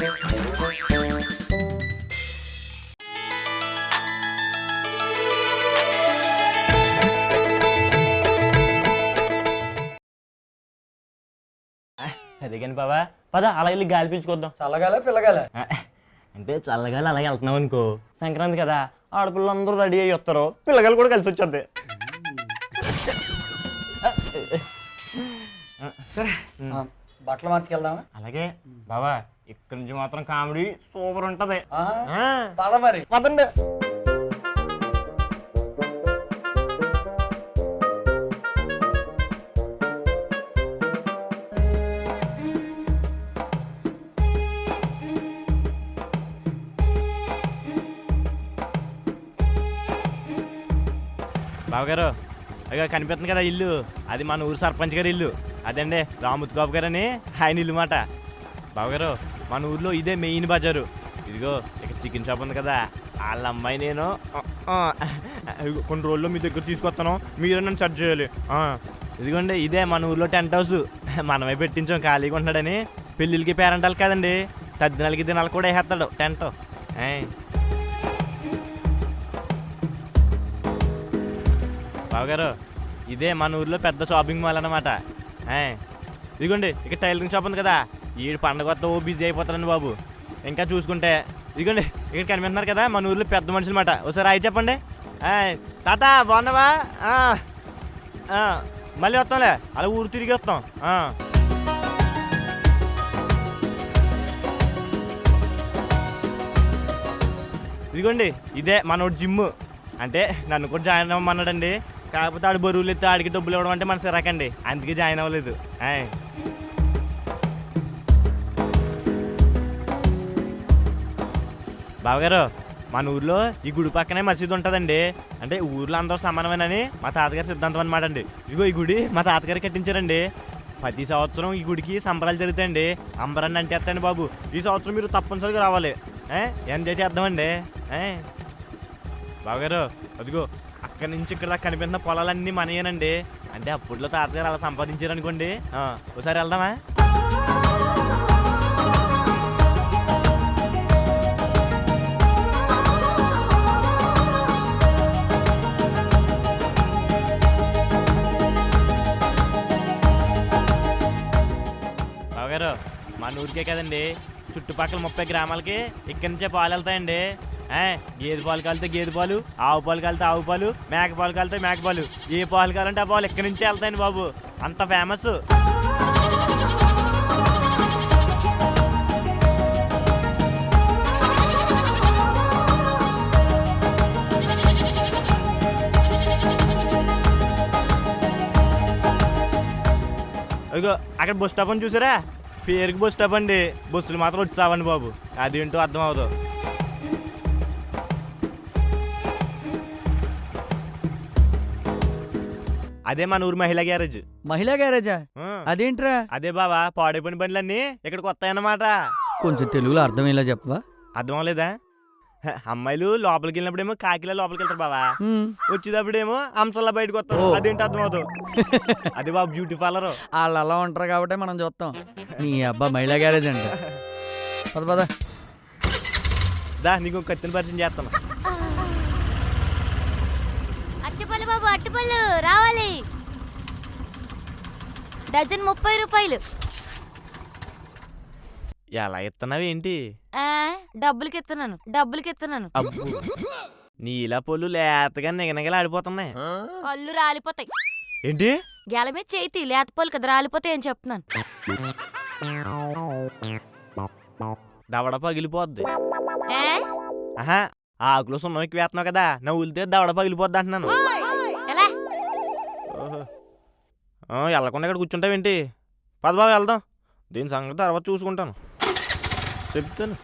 అదే కానీ బాబా పద అలా వెళ్ళి గాలి పీల్చుకొద్దాం. చల్లగాల పిల్లగాల అంటే చల్లగాలి అలాగే వెళ్తున్నాం అనుకో, సంక్రాంతి కదా ఆడపిల్లలందరూ రెడీ అయ్యి వస్తారు, పిల్లగాలు కూడా కలిసి వచ్చేద్ది. సరే బట్టలు మార్చుకెళ్దామా? అలాగే బాబా, ఇక్కడి నుంచి మాత్రం కామెడీ సూపర్ ఉంటది. పద మరి పదండి. బావగారు అయ్యో కనిపిస్తుంది కదా ఇల్లు, అది మన ఊరు సర్పంచ్ గారి ఇల్లు. అదండి రాముత్ బాబు గారు అని ఆయన ఇల్లు మాట. బావగారు మన ఊర్లో ఇదే మెయిన్ బజారు. ఇదిగో ఇక్కడ చికెన్ షాప్ ఉంది కదా, వాళ్ళ అమ్మాయి నేను కొన్ని రోజుల్లో మీ దగ్గర తీసుకొస్తాను, మీరే నన్ను సెర్చ్ చేయాలి. ఇదిగోండి ఇదే మన ఊర్లో టెంట్ హౌస్, మనమే పెట్టించాం ఖాళీగా ఉంటున్నాడని. పెళ్ళిళ్ళకి పేరెంటాలు కదండి, తద్దినాలకి దినాలు కూడా వేసేస్తాడు టెంట్. బావగారు ఇదే మన ఊర్లో పెద్ద షాపింగ్ మాల్ అన్నమాట. ఇదిగోండి ఇక్కడ టైలరింగ్ షాప్ ఉంది కదా, ఈ పండగ వద్ద ఓ బిజీ అయిపోతారండి బాబు. ఇంకా చూసుకుంటే ఇదిగోండి ఇక్కడ కనిపిస్తున్నారు కదా మన ఊర్లో పెద్ద మనుషులు మాట. ఒకసారి అయి చెప్పండి. తాత బాగున్నావా? మళ్ళీ వస్తాంలే, అలా ఊరు తిరిగి వస్తాం. ఇదిగోండి ఇదే మనోడు జిమ్. అంటే నన్ను కూడా జాయిన్ అవ్వమన్నాడండి, కాకపోతే ఆడు బరువులు ఎత్తే ఆడికి డబ్బులు ఇవ్వడం అంటే మన సిరాకండి, అందుకే జాయిన్ అవ్వలేదు. బావగారు మన ఊర్లో ఈ గుడి పక్కనే మసీదు ఉంటుందండి. అంటే ఊర్లో అందరూ సమానమేనని మా తాతగారి సిద్ధాంతం అనమాట అండి. ఇదిగో ఈ గుడి మా తాతగారు కట్టించారండి. ప్రతి సంవత్సరం ఈ గుడికి సంబరాలు జరుగుతాయండి. అంబరాన్ని అంటేస్తాండి బాబు. ఈ సంవత్సరం మీరు తప్పనిసరిగా రావాలి, ఎంజాయ్ చేద్దామండి. బావగారు అదిగో అక్కడి నుంచి ఇక్కడ దాకా కనిపిస్తున్న పొలాలన్నీ మనయేనండి. అంటే అప్పట్లో తాతగారు అలా సంపాదించారనుకోండి. ఒకసారి వెళ్దామా? బావగారు మన ఊరికే కదండి, చుట్టుపక్కల 30 గ్రామాలకి ఇక్కడి నుంచే పాలు వెళ్తాయండి. గేదె పాలు కాలితే గేదె పాలు, ఆవు పాలు కాలితే ఆవు పాలు, మేక పాలు కాలితే మేక పాలు, ఏ పాలు కావాలంటే ఆ పాలు ఇక్కడి నుంచే వెళ్తాయండి బాబు, అంత ఫేమస్. అదిగో అక్కడ బస్ స్టాప్ అని చూసారా, పేరుకి బస్ స్టాప్ అండి, బస్సులు మాత్రం వచ్చావండి బాబు, అదేంటో అర్థం అవదు. అదే మన ఊరు మహిళా గ్యారేజ్. మహిళా గ్యారేజా? అదేంట్రా? అదే బావా, పాడైపోయిన బండ్లన్నీ ఇక్కడికి వస్తాయన్నమాట. కొంచెం తెలుగులో అర్థమయ్యేలా చెప్పవా? అర్థం అవ్వలేదా? అమ్మాయిలు లోపలికి వెళ్ళినప్పుడేమో కాకిలా లోపలికి వెళ్తారు బావా, వచ్చేటప్పుడేమో అంశంలా బయటకు వస్తారు, అదేంటి అర్థం అవుతుంది. అది బాబు బ్యూటీ పార్లర్. వాళ్ళు అలా ఉంటారు కాబట్టి మనం చూస్తాం. నీ అబ్బా మహిళా గ్యారేజ్ అంట. పద పద దా, నీకు కత్తిని పరిచయం చేస్తాను. అట్టిపల్లి బాబు, అట్టిపళ్ళు రావాలి, డజన్ 30 రూపాయలు. ఎలా ఇస్తున్నావు ఏంటి? డబ్బులకి ఇస్తున్నాను. అబ్బో, నీలా పొల్లు లేతగా నిగనగలు ఆడిపోతున్నాయి, పళ్ళు రాలిపోతాయి. ఏంటి? గెల మీద చేతి లేత పళ్ళు కదా రాలిపోతాయి అని చెప్తున్నాను. దవడ పగిలిపోద్ది. ఆహా, ఆకులో సున్నం ఎక్కువ వేస్తున్నావు కదా, నవ్వులితే దవడ పగిలిపోద్ది అంటున్నాను. వెళ్ళకుండా ఇక్కడ కూర్చుంటావేంటి? పద బాబు వెళ్దాం, దీని సంగతి తర్వాత చూసుకుంటాను, చెప్తాను.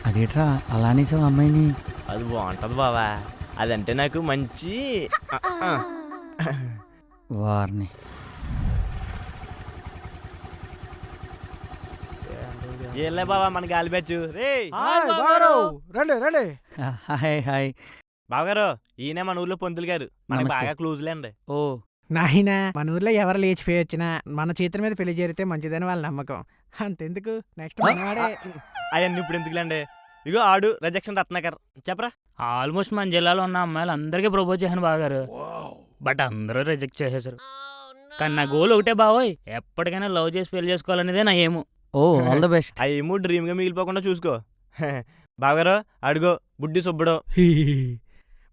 అదేట్రా అలా అనేసావు అమ్మాయిని? అది బాగుంటది బావా, అదంటే నాకు మంచి వారిని. ఏలే బావా మన గాలి బ్యాచ్. రండి రండి. హాయ్ హాయ్ బావగారు, ఈయనే మన ఊర్లో పొంతులు గారు, మనకి బాగా క్లోజ్లే అండి. ఓ నాయనా మన ఊర్లో ఎవరు లేచిపోయి వచ్చినా మన చేతుల మీద పెళ్లి జరిగితే మంచిదని వాళ్ళ నమ్మకం. అంతెందుకు నెక్స్ట్ మనవాడే. అవన్నీ ఇప్పుడు ఎందుకులేండి. ఇగో ఆడు రిజెక్షన్ రత్నాకర్ చెప్పరా. ఆల్మోస్ట్ మన జిల్లాలో ఉన్న అమ్మాయిలు అందరికీ ప్రపోజ్ చేశాను బాగారు, బట్ అందరూ రిజెక్ట్ చేసేసారు. కానీ నా గోల్ ఒకటే బావోయ్, ఎప్పటికైనా లవ్ చేసి పెళ్లి చేసుకోవాలనేదే నా ఏము. ఓ ఆల్ ద బెస్ట్. ఆ ఏమో డ్రీమ్గా మిగిలిపోకుండా చూసుకో. బావగారు అడుగో బుడ్డి సుబ్బడు.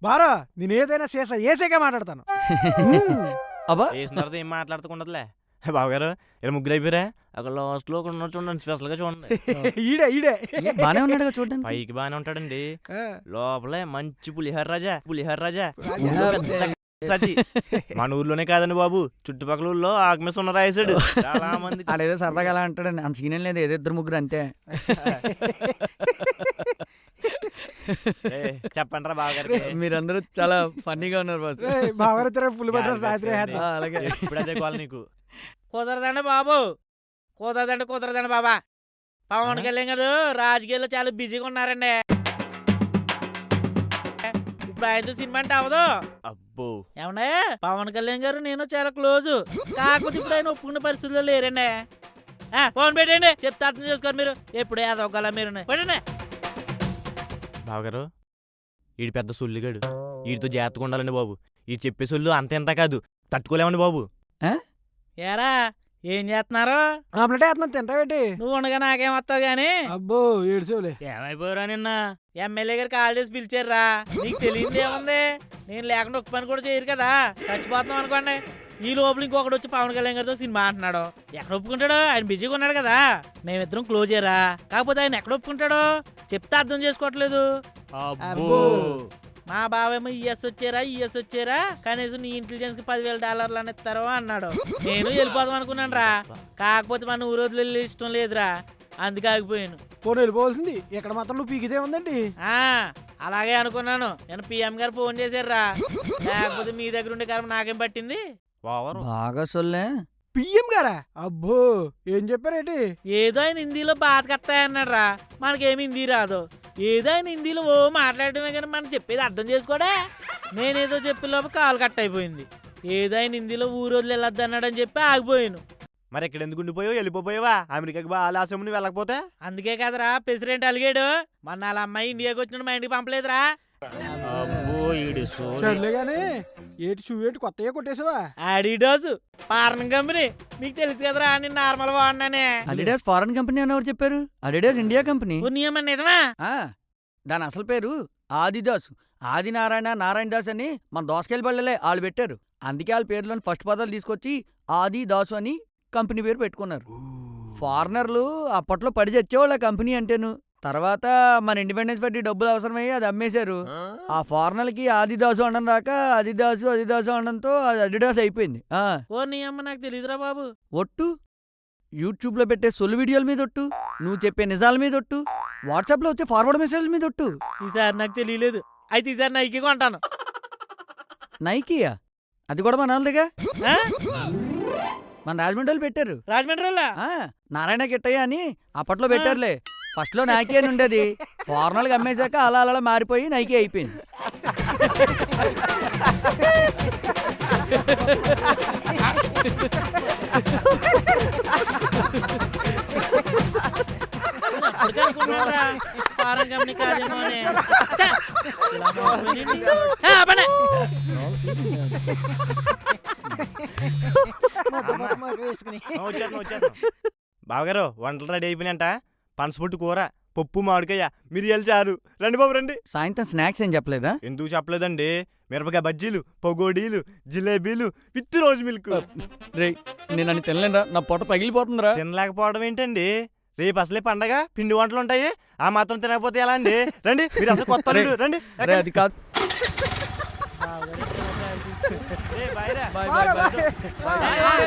బారో నేను ఏదైనా చేసా ఏసేగా మాట్లాడతాను. అబ్బా వేసిన తర్వాత ఏం మాట్లాడుతుండదులే. బావగారు ఇలా ముగ్గురు అయిపోయారా? అక్కడ లాస్ట్లో ఒక ఉన్నాడు చూడండి, స్పెషల్గా చూడండి. ఈడే ఈడే బానే ఉన్నాడుగా చూడండి. పైకి బాగానే ఉంటాడండి, ఆ, లోపలే మంచి పులిహోర రాజా. పులిహోర రాజా రాజా. ఊళ్ళో పెద్ద సచి. మన ఊర్లోనే కాదండి బాబు, చుట్టుపక్కల ఊళ్ళో ఆగ్మేస్ ఉన్న రాయేసాడు చాలా మంది. ఆడేదో సరదాగా అలా అంటాడండి, అంత సీన్ ఏం లేదు, ఏదో ఇద్దరు ముగ్గురు అంతే. చెప్పండి రా బావగారికి. మీరందరూ చాలా ఫన్నీగా ఉన్నారు బాస్. రేయ్, బావగారు ఫుల్ బట్టర్ సాయంత్రం ఆ, వేద్దాం. అలాగే. ఇప్పుడు అదే కావాలి నీకు. కుదరదండి బాబు, కుదరదండి బాబా. పవన్ కళ్యాణ్ గారు రాజకీయాల్లో చాలా బిజీగా ఉన్నారండి. ఇప్పుడు ఆయనతో సినిమా అంటే అవదు. అబ్బో ఏమండే, పవన్ కళ్యాణ్ గారు నేను చాలా క్లోజ్, కాకపోతే ఇప్పుడు ఆయన ఒప్పుకునే పరిస్థితుల్లో లేరండి. ఫోన్ పెట్టండి, చెప్తే అర్థం చేసుకోరు మీరు. ఎప్పుడు ఏదోగల మీరు పెట్టండి. బావగారు ఈడు పెద్ద సొల్లిగాడు, వీడితో జాగ్రత్తగా ఉండాలండి బాబు. ఈ చెప్పే సొల్లు అంత ఎంత కాదు, తట్టుకోలేమండి బాబు. ఏరా ఏం చేస్తున్నారు? ఆమ్లెట్ వేస్తున్నాను తింటావేటి? నువ్వు ఉండగా నాకేం వస్తుంది గాని. అబ్బో ఏడ్చోలే. ఏమైపోయారా నిన్న ఎమ్మెల్యే గారు కాల్ చేసి పిలిచారా? నీకు తెలియదు ఏముంది, నేను లేకుండా ఒక్క పని కూడా చేయరు కదా, చచ్చిపోతున్నాం అనుకోండి. ఈ లోపల ఇంకొకటి వచ్చి పవన్ కళ్యాణ్ గారితో సినిమా అంటున్నాడు. ఎక్కడ ఒప్పుకుంటాడు? ఆయన బిజీగా ఉన్నాడు కదా. మేమిద్దరం క్లోజ్ అయ్యారా, కాకపోతే ఆయన ఎక్కడ ఒప్పుకుంటాడు చెప్తే అర్థం చేసుకోవట్లేదు. అబ్బో. మా బావేమో ఈఎస్ వచ్చారా కనీసం నీ ఇంటెలిజెన్స్ కి $10,000 అని ఇస్తారు అన్నాడు. నేను వెళ్ళిపోదాం అనుకున్నాను రా, కాకపోతే మన ఊరు వదిలి ఇష్టం లేదురా, అందుకే ఆగిపోయాను. పోనీ వెళ్ళిపోవాల్సింది, ఇక్కడ మాత్రం నువ్వు పీకితే ఉందండి. అలాగే అనుకున్నాను. నేను పిఎం గారు ఫోన్ చేశారా, లేకపోతే మీ దగ్గర ఉండే కారణం నాకేం పట్టింది. ఓవరు బాగా సొల్లే. పిఎం గారా? అబ్బో ఏం చెప్పారేటి? ఏదో ఆయన హిందీలో బాధకత్తాయన్నాడు రా, మనకేమి హిందీ రాదు. ఏదో ఆయన హిందీలో ఓ మాట్లాడటమే కానీ మనం చెప్పేది అర్థం చేసుకోడా. నేనేదో చెప్పే లోపు కాలు కట్ అయిపోయింది. ఏదో ఆయన హిందీలో ఊరు వదిలి వెళ్ళొద్దు అన్నాడని చెప్పి ఆగిపోయాను. మరి ఎక్కడ ఎందుకు ఉండిపోయావు? వెళ్ళిపోయావా? అమెరికాకి బాగా ఆశము నువ్వు వెళ్ళకపోతే? అందుకే కదరా ప్రెసిడెంట్ అలిగాడు, మన వాళ్ళ అమ్మాయి ఇండియాకి వచ్చినప్పుడు మా ఇంటికి పంపలేదురా. సర్లే గానీ ఏటి షూ ఏంటి కొత్తగా కొట్టేసావా? ఆడిడాస్ ఫారెన్ కంపెనీ, మీకు తెలుసు కదరా, నేను నార్మల్ వాడినానే. అడిడాస్ ఫారెన్ కంపెనీ అని ఎవరు చెప్పారు? Adidas India company. నియమం నిజమా? ఆ, దాని అసలు పేరు ఆదిదాస్. ఆదినారాయణ నారాయణ దాస్ అని మన దోసకాయల బళ్ళలే వాళ్ళు పెట్టారు. అందుకే వాళ్ళ పేర్లోని ఫస్ట్ పదాలు తీసుకొచ్చి ఆది దాసు అని కంపెనీ పేరు పెట్టుకున్నారు. ఫారినర్లు అప్పట్లో పడి చచ్చేవాళ్ళు ఆ కంపెనీ అంటేను. తర్వాత మన ఇండిపెండెన్స్ పెట్టి డబ్బులు అవసరమయ్యి అది అమ్మేశారు. ఆ ఫారినర్లకి ఆదిదాసు అనడం రాక అదిదాసు అనడంతో అది అడిడాస్ అయిపోయింది. ఓ నియమ్మ నాకు తెలియదురా బాబు. ఒట్టు యూట్యూబ్లో పెట్టే సొల్లు వీడియోల మీద ఒట్టు, నువ్వు చెప్పే నిజాల మీద ఒట్టు, వాట్సాప్లో వచ్చే ఫార్వర్డ్ మెసేజ్ల మీద ఒట్టు. ఈసారి నాకు తెలియలేదు, అయితే ఈసారి నైకి కొంటాను. నైకియా? అది కూడా మన వాళ్ళదిగా, ఆ? మన రాజమండ్రి వాళ్ళు పెట్టారు. రాజమండ్రిలో నారాయణ కిట్టయ్య అని అప్పట్లో పెట్టారులే. ఫస్ట్ లో నైకీ అని ఉండేది, ఫార్నర్కి అమ్మేశాక అలా అలా మారిపోయి నైకీ అయిపోయింది. ఫారెన్ కంపెనీ కాదేమో అని. ఛ! ఇలా మోసపోయింది. పనే. బావగారు వంటలు రెడీ అయిపోయినాయంట. పనసపొట్టు కూర, పప్పు, మామిడికాయ, మిరియాలు చారు. రండి బాబు రండి. సాయంత్రం స్నాక్స్ ఏం చెప్పలేదా? ఎందుకు చెప్పలేదండి? మిరపకాయ బజ్జీలు, పకోడీలు, జిలేబీలు విత్ రోజు మిల్క్. రే నేను అని తినలేనురా, నా పొట్ట పగిలిపోతుందిరా. తినలేకపోవడం ఏంటండి? రేపు అసలే పండగ, పిండి వంటలు ఉంటాయి. ఆ మాత్రం తినకపోతే ఎలా అండి? రండి, మీరు అసలు కొత్త అల్లుడు, రండి. రే అది కాదు. ఏ, బాయ్రా. Bye bye bye.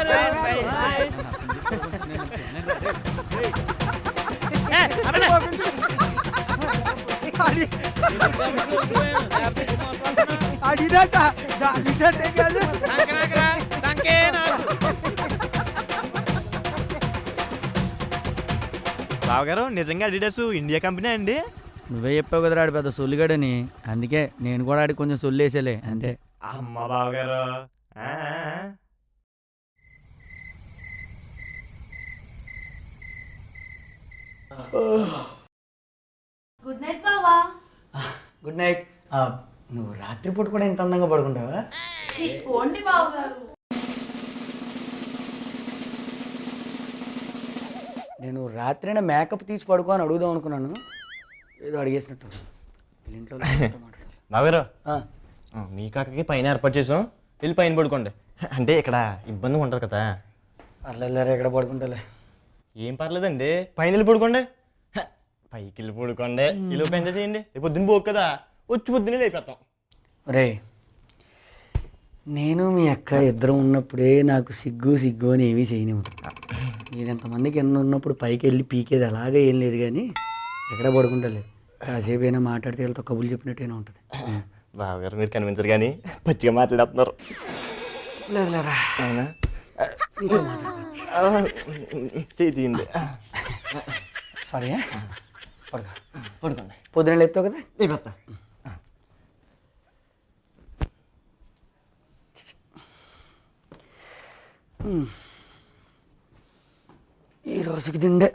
బావగారు నిజంగా అడిడాస్ ఇండియా కంపెనీ అండి? నువ్వే చెప్పావు కదరా ఆడు పెద్ద సొల్లిగాడని, అందుకే నేను కూడా ఆడికి కొంచెం సొల్లేసేలే అంతే. అమ్మ బావగారు ఆ, గుడ్ నైట్ బావా. Good night. నువ్వు రాత్రిపూట కూడా ఇంత అందంగా పడుకుంటావా? పోండి బావ గారు. నేను రాత్రైనా మేకప్ తీసి పడుకో అని అడుగుదాం అనుకున్నాను, ఏదో అడిగేసినట్టు. ఇంట్లో బాగారు మీ కాకకి పైన ఏర్పాటు చేసాం, వెళ్ళి పైన పడుకోండి. అంటే ఇక్కడ ఇబ్బందిగా ఉంటుంది కదా. పర్లేదు, ఎక్కడ పడుకుంటాలే. ఏం పర్లేదండి, పైన వెళ్ళి పడుకోండి. పైకి వెళ్ళి పడుకోండి, ఇల్లు పెంచ చేయండి. రేపు పొద్దున్న పోకు కదా, వచ్చి పొద్దున్నే లేపేస్తాం. రే, నేను మీ అక్క ఇద్దరం ఉన్నప్పుడే నాకు సిగ్గు అని ఏమీ చేయనివ్వదు. నేను ఎంతమందికి ఎన్న ఉన్నప్పుడు పైకి వెళ్ళి పీకేది అలాగే ఏం లేదు, కానీ ఎక్కడ పడుకుంటాలే. కాసేపు అయినా మాట్లాడితే వీళ్ళతో కబుర్లు చెప్పినట్టేనా ఉంటుంది. బావగారు మీరు కనిపించరు కానీ పచ్చిగా మాట్లాడుతున్నారు. లేదులేరా, అవునా? చేయండి. సరే, పడుకో. పడుకోండి, పొద్దున లేపుతావు కదా. లేపేస్తా. ఈ రోజుకి తిండే.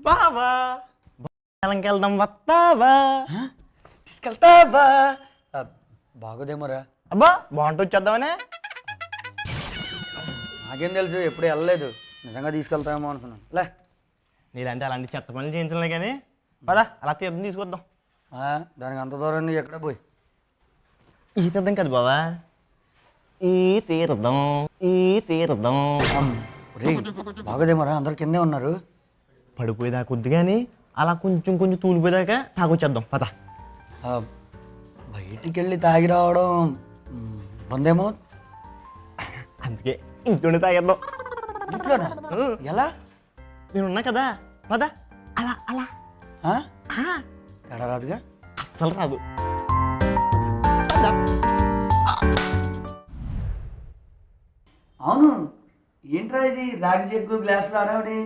బావా వెళ్దాం, వస్తావా? తీసుకెళ్తావా? బాగోదేమోరా. అబ్బా బాగుంటూ వచ్చేద్దామనే. నాకేం తెలుసు, ఎప్పుడు వెళ్ళలేదు. నిజంగా తీసుకెళ్తామేమో అనుకున్నాను. లే, నీదంటే అలాంటి చెత్త పనులు చేయించలే కానీ పదా అలా తీర్థం తీసుకొద్దాం. దానికి అంత దూరం ఉంది, ఎక్కడ పోయి ఈ తీర్థం కదా బావా, ఈ తీర్థం, ఈ తీర్థం. రే, బాగోదేమోరా, అందరు కిందే ఉన్నారు. పడిపోయేదాకా కొద్ది కానీ అలా కొంచెం కొంచెం తూలిపోయేదాకా తాగొచ్చేద్దాం పద. బయటికి వెళ్ళి తాగి రావడం బందేమో, అందుకే ఇంట్లోనే తాగేద్దాం. ఇంట్లోనా? ఎలా? నేనున్నా కదా పద. అలా అలా ఎడ రాదుగా, అస్సలు రాదు. అవును, ఏంట్రా ఇది రాగి చెక్కు గ్లాసులో ఆడావిడి?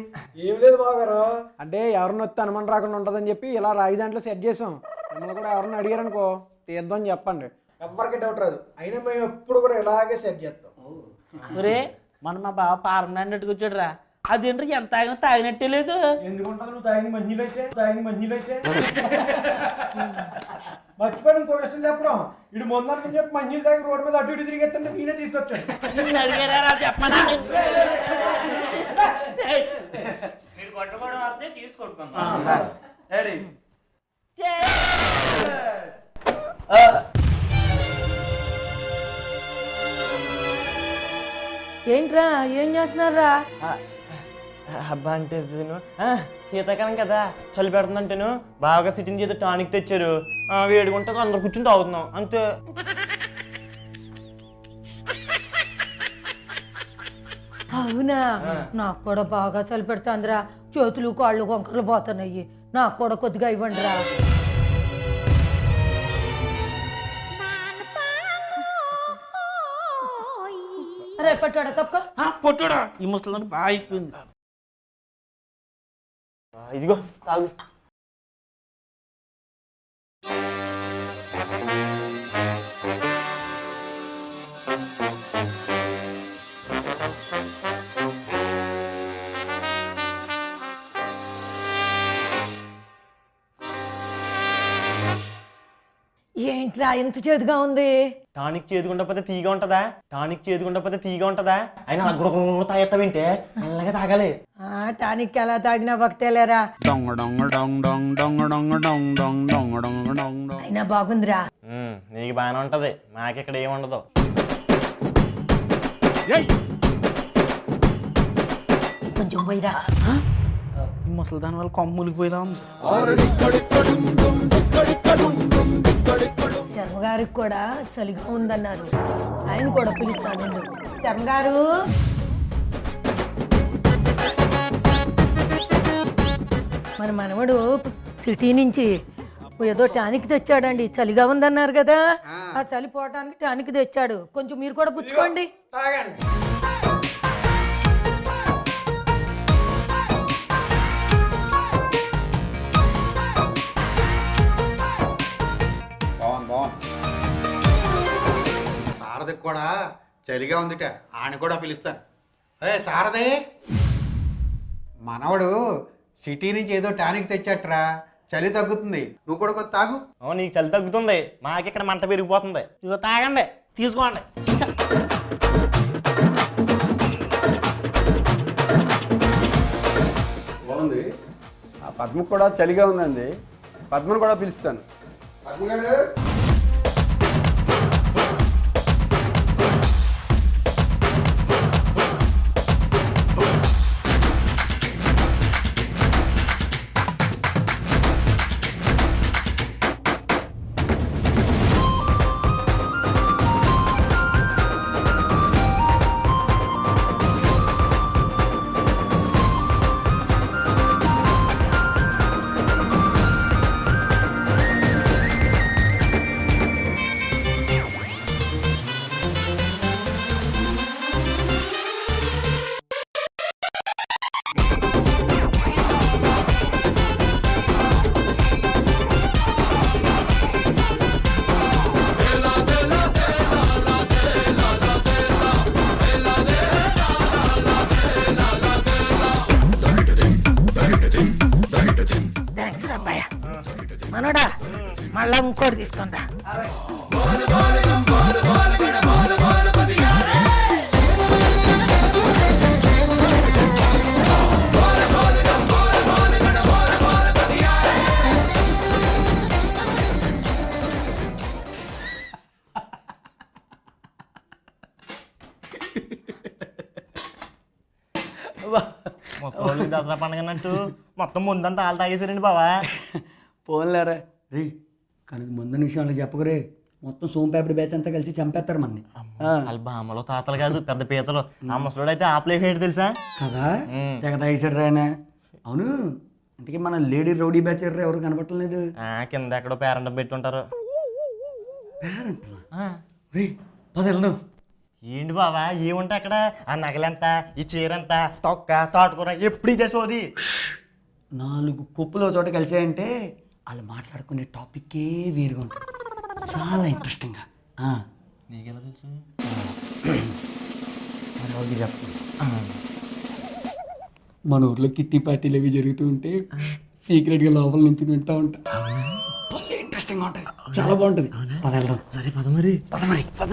ఏం లేదు బావగారు, అంటే ఎవరిని వస్తే అనుమానం రాకుండా ఉంటుందని చెప్పి ఇలా రాగి దాంట్లో సెట్ చేసాం. మిమ్మల్ని కూడా ఎవరిని అడిగారనుకో తీద్దాం చెప్పండి, ఎవరికి డౌట్ రాదు. అయినా మేము ఎప్పుడు కూడా ఇలాగే సెట్ చేస్తాం. ఒరే, మన మా బావ పారనట్టు కూర్చోడురా. అదేంటి ఎంత తాగినా తాగినట్టే లేదు. ఎందుకుంటుంది, నువ్వు తాగింది మంజీలైతే మర్చిపోయి ఇంకో విషయం చెప్పడం. ఇటు మొన్న చెప్పి మంజీలు తాగి రోడ్డు మీద అటు ఇటు తిరిగేస్తుంటే నేనే తీసుకొచ్చాను. అడిగారా చెప్పనా? మీరు కొట్టుకోవడం వస్తే తీసుకొట్టుకుంటాం. ఏంట్రా ఏం చేస్తున్నారా? అబ్బా అంటే నేను శీతాకాలం కదా చలి పెడుతుందంటేను బాగా సిట్టింగ్ చేసి టానిక్ తెచ్చారు వేడుకుంటే అందరు కూర్చుని తాగుతున్నాం అంతే. అవునా, నాకు కూడా బాగా చలి పెడుతుందిరా. చేతులు కాళ్ళు వంకరలు పోతున్నాయి. నాకు కూడా కొద్దిగా ఇవ్వండిరా. రేపట్టాడా తప్ప పొట్టుడా ఈ ముసలి బాగా అయిపోయింది. ఇదిగో తాగు. ఏంట్రా ఇంత చేదుగా ఉంది? టానిక్ చేదుకుండకపోతే తీగా ఉంటదా? టానిక్ చేదుకుండకపోతే తీగా ఉంటదా? అయినా గుడ తాగేస్తావింటే మెల్లగా తాగాలి. టానిక్ ఎలా తాగినా ఒకటేలేరా. అయినా బాగుందిరా. నీకు బాగానే ఉంటది, నాకిక్కడ ఏముండదు. కొంచెం పోయిరా. ఈ ముసలి దాని వల్ల కొమ్మ ములిగిపోయేలా ఉంది. శర్మగారికి కూడా చలిగా ఉందన్నారు. ఆయన కూడా పిలుస్తాను. శర్మగారు, మన మనవడు సిటీ నుంచి ఏదో టానిక్ తెచ్చాడండి. చలిగా ఉందన్నారు కదా, ఆ చలి పోవటానికి టానిక్ తెచ్చాడు. కొంచెం మీరు కూడా పుచ్చుకోండి. తాగండి. శారదకి కూడా చలిగా ఉందిట, ఆయన కూడా పిలుస్తాను. అరే శారదే, మనవడు సిటీ నుంచి ఏదో టానిక్ తెచ్చట్రా, చలి తగ్గుతుంది, నువ్వు కూడా కొంత తాగు. నీకు చలి తగ్గుతుంది, మాకిక్కడ మంట పెరిగిపోతుంది. ఇదిగో తాగండి, తీసుకోండి. బాగుంది. ఆ పద్మకు కూడా చలిగా ఉందండి, పద్మను కూడా పిలుస్తాను. పద్మ గారు, మనోడా మళ్ళా ఇంకోటి తీసుకుందా. దసరా పండుగ అన్నట్టు మొత్తం ముందంతా వాళ్ళు తాగేసారండి బావా. పోన్లేరా రే, కనుక ముందు విషయంలో చెప్పకరే. మొత్తం సోంపేపటి బ్యాచ్ అంతా కలిసి చంపేస్తారు మనని. వాళ్ళ బామ్మలో తాతలు కాదు, పెద్ద పీతలు. ఆ ముసలోడు అయితే ఆపలేక తెలుసా కదా, తెగ తాగేసాడు రాయన. అవును, ఇంతకీ మన లేడీ రౌడీ బ్యాచ్ ఎవరు కనపట్టలేదు. కింద ఎక్కడో పేరంటం పెట్టుంటారు. పద వెళ్దాం. ఏంటి బావా ఏముంటా అక్కడ? ఆ నగలంతా, ఈ చీరంతా, తొక్క, తోటకూర ఎప్పుడు ఇదే సోది. 4 కుప్పులో చోట కలిసాయంటే వాళ్ళు మాట్లాడుకునే టాపిక్కే వేరుగా ఉంటుంది, చాలా ఇంట్రెస్టింగ్గా. నీకెలా తెలుసు? మరి వాళ్ళకి చెప్పండి. మన ఊర్లో కిట్టి పార్టీలు అవి జరుగుతూ ఉంటే సీక్రెట్గా లోపల నుంచి వింటా ఉంటా. ఇంట్రెస్టింగ్గా ఉంటుంది, చాలా బాగుంటుంది. పద వెళ్దాం. సరే పద మరి. పద.